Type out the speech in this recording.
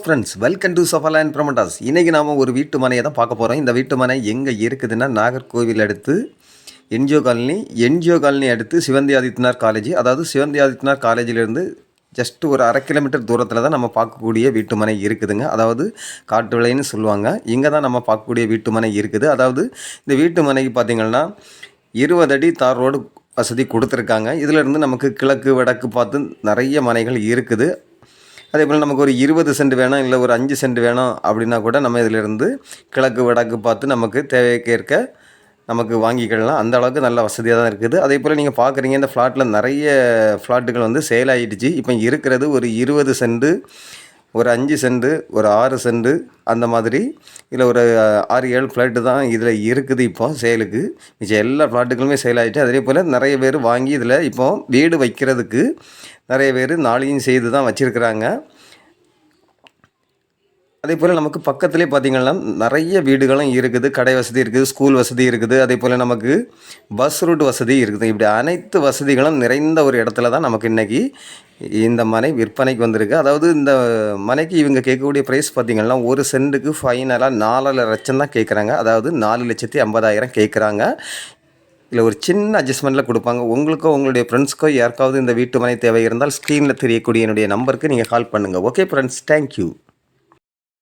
Friends welcome to Safaland promoters. இன்றைக்கி நாம் ஒரு வீட்டு மனையை தான் பார்க்க போகிறோம். இந்த வீட்டு மனை எங்கே இருக்குதுன்னா நாகர்கோவில் அடுத்து என்ஜிஓ காலனி அடுத்து சிவந்தி ஆதித்யநாத் காலேஜ். அதாவது சிவந்தி ஆதித்யநாத் காலேஜிலேருந்து ஜஸ்ட் ஒரு 1/2 கிலோமீட்டர் தூரத்தில் தான் நம்ம பார்க்கக்கூடிய வீட்டு மனை இருக்குதுங்க. அதாவது காட்டு விலைன்னு சொல்லுவாங்க. இங்கே தான் நம்ம பார்க்கக்கூடிய வீட்டு மனை இருக்குது. அதாவது இந்த வீட்டு மனைக்கு பார்த்திங்கன்னா 20 அடி தார் ரோடு வசதி கொடுத்துருக்காங்க. இதிலேருந்து நமக்கு கிழக்கு வடக்கு பார்த்து நிறைய மனைகள் இருக்குது. அதே போல் நமக்கு ஒரு 20 சென்ட் வேணும், இல்லை ஒரு 5 சென்ட் வேணும் அப்படின்னா கூட நம்ம இதிலிருந்து கிழக்கு வடக்கு பார்த்து நமக்கு தேவைக்கேற்க நமக்கு வாங்கிக்கலாம். அந்த அளவுக்கு நல்ல வசதியாக தான் இருக்குது. அதே போல் நீங்கள் பார்க்குறீங்க, இந்த ஃப்ளாட்டில் நிறைய ஃப்ளாட்டுகள் வந்து சேல் ஆகிடுச்சு. இப்போ இருக்கிறது ஒரு 20 சென்ட்டு, ஒரு 5 சென்ட்டு, ஒரு 6 சென்ட்டு அந்த மாதிரி இதில் ஒரு 6-7 ஃப்ளாட்டு தான் இதில் இருக்குது இப்போ சேலுக்கு. மிச்சம் எல்லா ஃப்ளாட்டுகளுமே சேல் ஆகிடுச்சு. அதே போல் நிறைய பேர் வாங்கி இதில் இப்போ வீடு வைக்கிறதுக்கு நிறைய பேர் நாளையும் செய்து தான் வச்சுருக்கிறாங்க. அதே போல் நமக்கு பக்கத்துலேயே பார்த்திங்கன்னா நிறைய வீடுகளும் இருக்குது, கடை வசதி இருக்குது, ஸ்கூல் வசதி இருக்குது, அதே போல் நமக்கு பஸ் ரூட் வசதி இருக்குது. இப்படி அனைத்து வசதிகளும் நிறைந்த ஒரு இடத்துல தான் நமக்கு இன்றைக்கி இந்த மனை விற்பனைக்கு வந்திருக்கு. அதாவது இந்த மனைக்கு இவங்க கேட்கக்கூடிய ப்ரைஸ் பார்த்திங்கன்னா ஒரு சென்ட்டுக்கு ஃபைனலாக 4.5 லட்சம் தான் கேட்குறாங்க. அதாவது 4,50,000 கேட்குறாங்க. இல்லை ஒரு சின்ன அட்ஜஸ்ட்மெண்ட்டில் கொடுப்பாங்க. உங்களுக்கோ உங்களுடைய ஃப்ரெண்ட்ஸ்க்கோ யாருக்காவது இந்த வீட்டு மனை தேவை இருந்தால் ஸ்க்ரீனில் தெரியக்கூடிய என்னுடைய நம்பருக்கு நீங்கள் கால் பண்ணுங்கள். Okay friends, thank you.